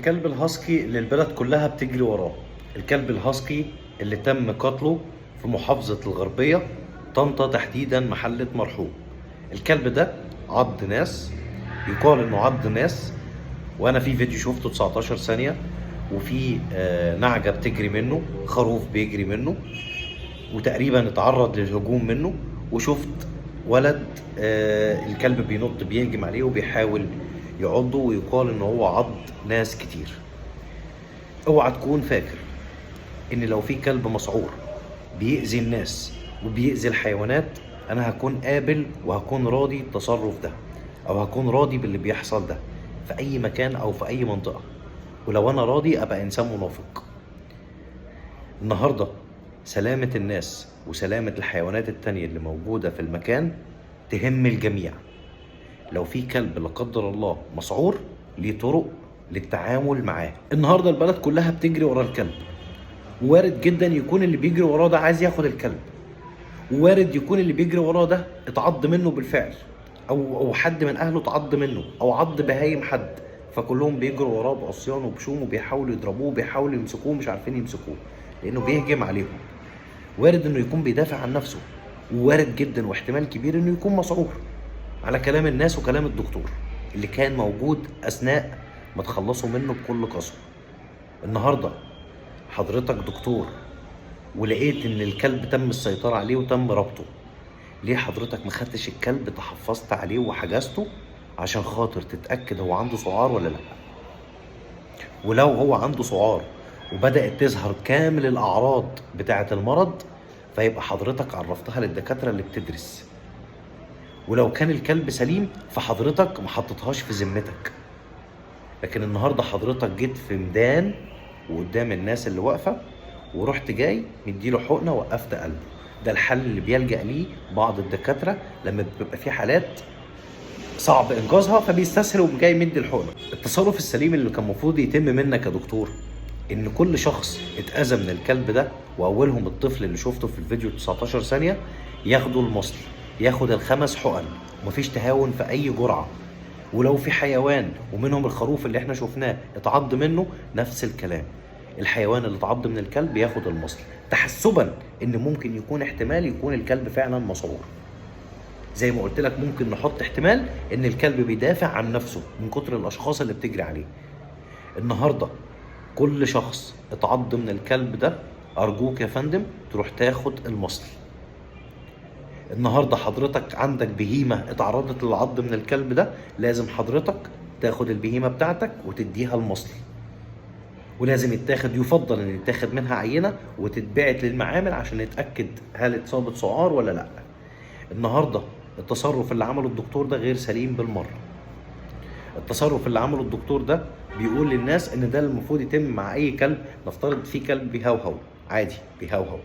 الكلب الهاسكي اللي البلد كلها بتجري وراه، الكلب الهاسكي اللي تم قتله في محافظة الغربية، طنطا تحديدا، محلة مرحوم. الكلب ده عض ناس، يقال انه عض ناس، وانا في فيديو شفته 19 ثانية، وفي نعجة بتجري منه، خروف بيجري منه، وتقريبا اتعرض للهجوم منه، وشفت ولد الكلب بينط بيهجم عليه وبيحاول يعضه، ويقال ان هو عض ناس كتير. اوعى تكون فاكر ان لو في كلب مسعور بيأذي الناس وبيأذي الحيوانات انا هكون قابل وهكون راضي التصرف ده، او هكون راضي باللي بيحصل ده في اي مكان او في اي منطقة. ولو انا راضي ابقى انسان منافق. النهاردة سلامة الناس وسلامة الحيوانات التانية اللي موجودة في المكان تهم الجميع. لو في كلب لا قدر الله مسعور، ليه طرق للتعامل معاه. النهارده البلد كلها بتجري ورا الكلب، وارد جدا يكون اللي بيجري وراه ده عايز ياخد الكلب، ووارد يكون اللي بيجري وراه ده اتعض منه بالفعل، او حد من اهله اتعض منه، او عض بهايم حد، فكلهم بيجروا وراه بعصيان وبشوم وبيحاولوا يضربوه وبيحاولوا يمسكوه، مش عارفين يمسكوه لانه بيهجم عليهم. وارد انه يكون بيدافع عن نفسه، ووارد جدا واحتمال كبير انه يكون مسعور، على كلام الناس وكلام الدكتور اللي كان موجود اثناء ما تخلصوا منه بكل قسوه. النهارده حضرتك دكتور ولقيت ان الكلب تم السيطره عليه وتم ربطه، ليه حضرتك ما خدتش الكلب تحفظت عليه وحجزته عشان خاطر تتاكد هو عنده سعار ولا لا؟ ولو هو عنده سعار وبدات تظهر كامل الاعراض بتاعه المرض، فيبقى حضرتك عرفتها للدكاتره اللي بتدرس. ولو كان الكلب سليم فحضرتك ما حطيتهاش في ذمتك. لكن النهارده حضرتك جيت في ميدان وقدام الناس اللي واقفه، ورحت جاي مديله حقنه وقفت قلبه. ده الحل اللي بيلجأ ليه بعض الدكاتره لما بيبقى في حالات صعب انقاذها، فبيستسهل وجاي مدي الحقنه. التصرف السليم اللي كان المفروض يتم منك يا دكتور ان كل شخص اتأذى من الكلب ده، واولهم الطفل اللي شفته في الفيديو 19 ثانيه، ياخدوا المصل، ياخد ال5 حقن، ومفيش تهاون في اي جرعه. ولو في حيوان ومنهم الخروف اللي احنا شفناه اتعض منه، نفس الكلام، الحيوان اللي اتعض من الكلب ياخد المصل، تحسبا ان ممكن يكون احتمال يكون الكلب فعلا مسعور. زي ما قلت لك ممكن نحط احتمال ان الكلب بيدافع عن نفسه من كتر الاشخاص اللي بتجري عليه. النهارده كل شخص اتعض من الكلب ده ارجوك يا فندم تروح تاخد المصل. النهارده حضرتك عندك بهيمه اتعرضت للعض من الكلب ده، لازم حضرتك تاخد البهيمه بتاعتك وتديها المصل، ولازم يفضل ان يتاخد منها عينه وتتبعت للمعامل عشان نتاكد هل اتصابت سعار ولا لا. النهارده التصرف اللي عمله الدكتور ده غير سليم بالمره. التصرف اللي عمله الدكتور ده بيقول للناس ان ده المفروض يتم مع اي كلب. نفترض في كلب بيهوهو عادي، بيهوهو،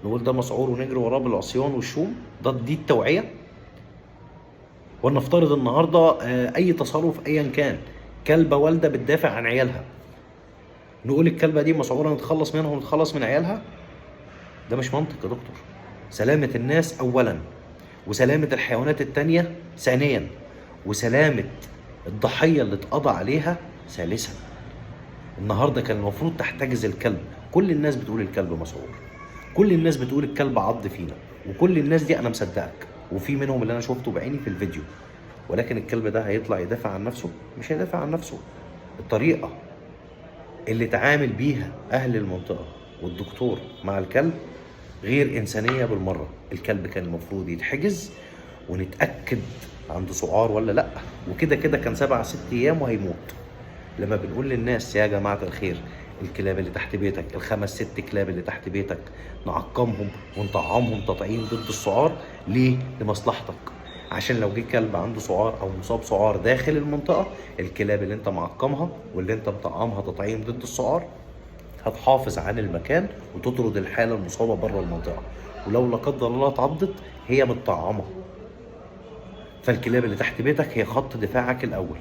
نقول ده مسعور ونجري وراه بالعصيان والشوم، دي التوعيه؟ ولنفترض النهارده اي تصرف ايا كان، كلبه والده بتدافع عن عيالها، نقول الكلبه دي مسعوره نتخلص منها ونتخلص من عيالها؟ ده مش منطق يا دكتور. سلامه الناس اولا، وسلامه الحيوانات التانيه ثانيا، وسلامه الضحيه اللي اتقضى عليها ثالثا. النهارده كان المفروض تحتجز الكلب. كل الناس بتقول الكلب مسعور، كل الناس بتقول الكلب عض فينا، وكل الناس دي انا مصدقك، وفي منهم اللي انا شفته بعيني في الفيديو. ولكن الكلب ده هيطلع يدافع عن نفسه؟ مش هيدافع عن نفسه. الطريقه اللي تعامل بيها اهل المنطقه والدكتور مع الكلب غير انسانيه بالمره. الكلب كان المفروض يتحجز ونتاكد عنده سعار ولا لا، وكده كده كان 7-6 ايام وهيموت. لما بنقول للناس يا جماعه الخير، الكلاب اللي تحت بيتك، ال5-6 كلاب اللي تحت بيتك، نعقمهم ونطعمهم تطعيم ضد السعار. ليه؟ لمصلحتك، عشان لو جه كلب عنده سعار او مصاب سعار داخل المنطقه، الكلاب اللي انت معقمها واللي انت مطعمها تطعيم ضد السعار هتحافظ عن المكان وتطرد الحاله المصابه بره المنطقه. ولو لا قدر الله اتعضت هي متطعمه، فالكلاب اللي تحت بيتك هي خط دفاعك الاول.